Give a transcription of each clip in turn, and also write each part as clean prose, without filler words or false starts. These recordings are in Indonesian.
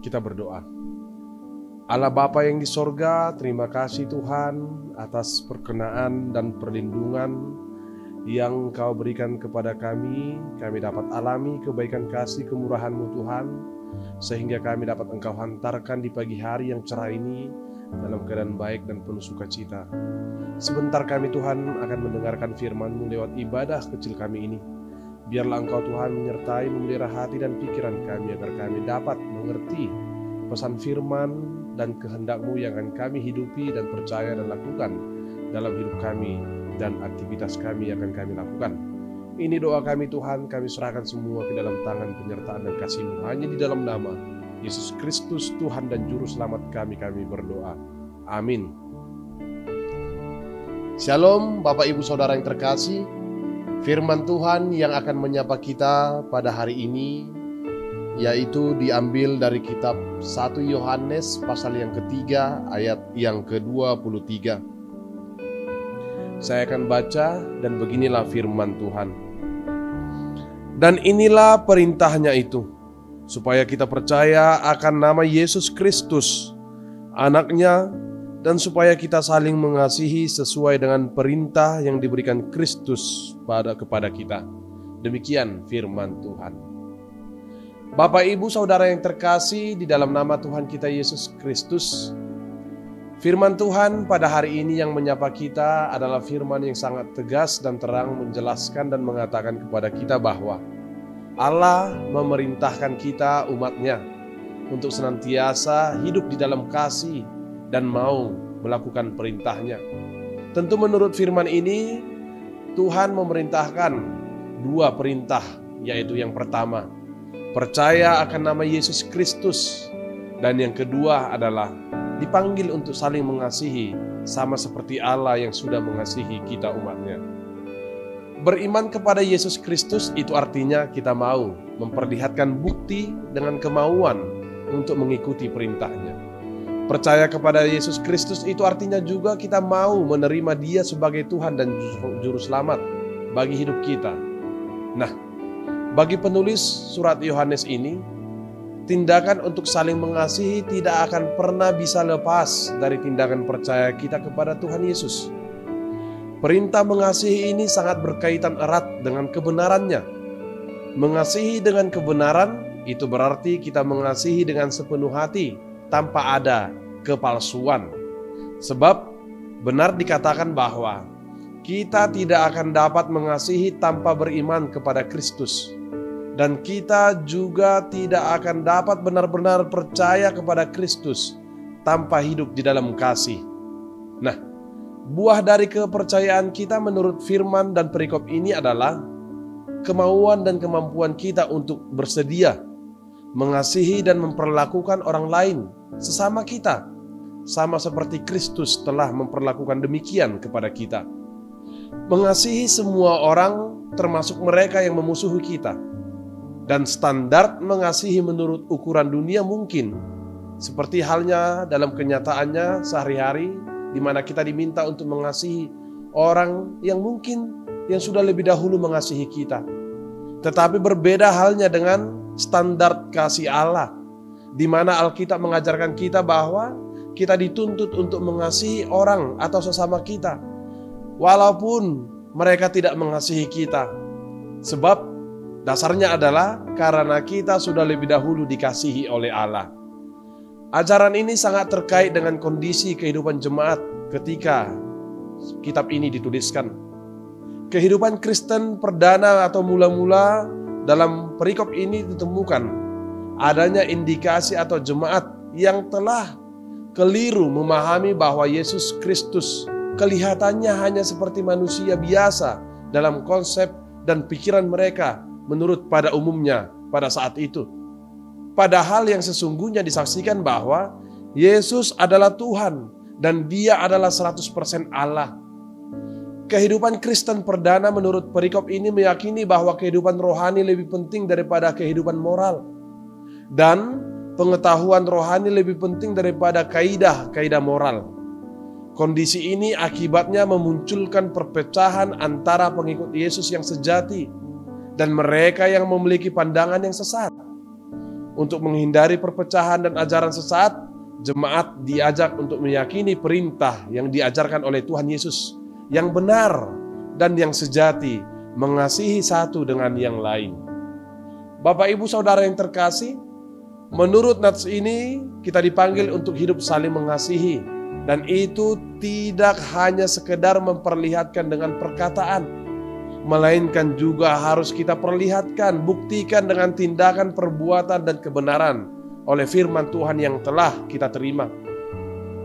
Kita berdoa. Allah Bapa yang di sorga, terima kasih Tuhan atas perkenaan dan perlindungan yang Kau berikan kepada kami. Kami dapat alami kebaikan kasih kemurahan-Mu Tuhan, sehingga kami dapat Engkau hantarkan di pagi hari yang cerah ini dalam keadaan baik dan penuh sukacita. Sebentar kami Tuhan akan mendengarkan firman-Mu lewat ibadah kecil kami ini. Biarlah Engkau Tuhan menyertai, memelihara hati dan pikiran kami, agar kami dapat mengerti pesan firman dan kehendak-Mu yang akan kami hidupi dan percaya dan lakukan dalam hidup kami dan aktivitas kami yang akan kami lakukan. Ini doa kami Tuhan, kami serahkan semua ke dalam tangan penyertaan dan kasih-Mu. Hanya di dalam nama Yesus Kristus Tuhan dan Juru Selamat kami berdoa. Amin. Shalom Bapak Ibu Saudara yang terkasih. Firman Tuhan yang akan menyapa kita pada hari ini yaitu diambil dari kitab 1 Yohanes pasal yang ketiga ayat yang ke-23. Saya akan baca dan beginilah firman Tuhan. Dan inilah perintahnya itu, supaya kita percaya akan nama Yesus Kristus, Anaknya, dan supaya kita saling mengasihi sesuai dengan perintah yang diberikan Kristus kepada kita. Demikian firman Tuhan. Bapak Ibu Saudara yang terkasih di dalam nama Tuhan kita Yesus Kristus, firman Tuhan pada hari ini yang menyapa kita adalah firman yang sangat tegas dan terang, menjelaskan dan mengatakan kepada kita bahwa Allah memerintahkan kita umat-Nya untuk senantiasa hidup di dalam kasih dan mau melakukan perintah-Nya. Tentu menurut firman ini Tuhan memerintahkan dua perintah, yaitu yang pertama, percaya akan nama Yesus Kristus, dan yang kedua adalah dipanggil untuk saling mengasihi sama seperti Allah yang sudah mengasihi kita umat-Nya. Beriman kepada Yesus Kristus itu artinya kita mau memperlihatkan bukti dengan kemauan untuk mengikuti perintah-Nya. Percaya kepada Yesus Kristus itu artinya juga kita mau menerima Dia sebagai Tuhan dan Juru Selamat bagi hidup kita. Nah, bagi penulis surat Yohanes ini, tindakan untuk saling mengasihi tidak akan pernah bisa lepas dari tindakan percaya kita kepada Tuhan Yesus. Perintah mengasihi ini sangat berkaitan erat dengan kebenarannya. Mengasihi dengan kebenaran itu berarti kita mengasihi dengan sepenuh hati tanpa ada kepalsuan. Sebab benar dikatakan bahwa kita tidak akan dapat mengasihi tanpa beriman kepada Kristus. Dan kita juga tidak akan dapat benar-benar percaya kepada Kristus tanpa hidup di dalam kasih. Nah, buah dari kepercayaan kita menurut firman dan perikop ini adalah kemauan dan kemampuan kita untuk bersedia mengasihi dan memperlakukan orang lain sesama kita, sama seperti Kristus telah memperlakukan demikian kepada kita. Mengasihi semua orang termasuk mereka yang memusuhi kita. Dan standar mengasihi menurut ukuran dunia mungkin seperti halnya dalam kenyataannya sehari-hari, di mana kita diminta untuk mengasihi orang yang mungkin yang sudah lebih dahulu mengasihi kita. Tetapi berbeda halnya dengan standar kasih Allah, di mana Alkitab mengajarkan kita bahwa kita dituntut untuk mengasihi orang atau sesama kita, walaupun mereka tidak mengasihi kita. Sebab dasarnya adalah karena kita sudah lebih dahulu dikasihi oleh Allah. Ajaran ini sangat terkait dengan kondisi kehidupan jemaat ketika kitab ini dituliskan. Kehidupan Kristen perdana atau mula-mula dalam perikop ini ditemukan adanya indikasi atau jemaat yang telah keliru memahami bahwa Yesus Kristus kelihatannya hanya seperti manusia biasa dalam konsep dan pikiran mereka menurut pada umumnya pada saat itu. Padahal yang sesungguhnya disaksikan bahwa Yesus adalah Tuhan dan Dia adalah 100% Allah. Kehidupan Kristen perdana menurut perikop ini meyakini bahwa kehidupan rohani lebih penting daripada kehidupan moral. Dan pengetahuan rohani lebih penting daripada kaidah-kaidah moral. Kondisi ini akibatnya memunculkan perpecahan antara pengikut Yesus yang sejati dan mereka yang memiliki pandangan yang sesat. untuk menghindari perpecahan dan ajaran sesat, jemaat diajak untuk meyakini perintah yang diajarkan oleh Tuhan Yesus yang benar dan yang sejati, mengasihi satu dengan yang lain. Bapak Ibu Saudara yang terkasih, menurut nats ini kita dipanggil untuk hidup saling mengasihi, dan itu tidak hanya sekedar memperlihatkan dengan perkataan, melainkan juga harus kita perlihatkan, buktikan dengan tindakan, perbuatan, dan kebenaran oleh firman Tuhan yang telah kita terima.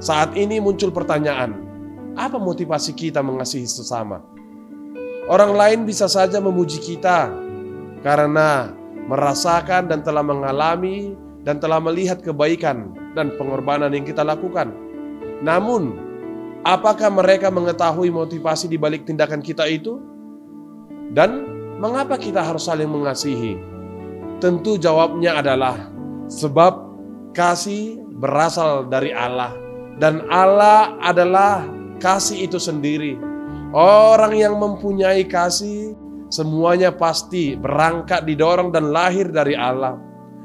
Saat ini muncul pertanyaan, apa motivasi kita mengasihi sesama? Orang lain bisa saja memuji kita karena merasakan dan telah mengalami dan telah melihat kebaikan dan pengorbanan yang kita lakukan. Namun, apakah mereka mengetahui motivasi di balik tindakan kita itu? Dan mengapa kita harus saling mengasihi? Tentu jawabnya adalah sebab kasih berasal dari Allah, dan Allah adalah kasih itu sendiri. Orang yang mempunyai kasih, semuanya pasti berangkat, didorong, dan lahir dari Allah.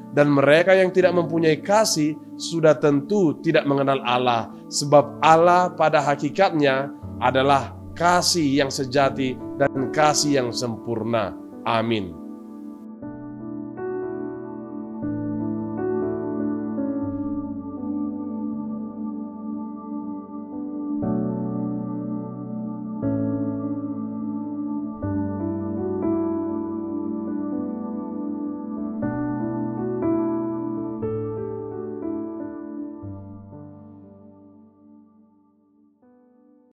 Dan mereka yang tidak mempunyai kasih sudah tentu tidak mengenal Allah, sebab Allah pada hakikatnya adalah kasih yang sejati dan kasih yang sempurna. Amin.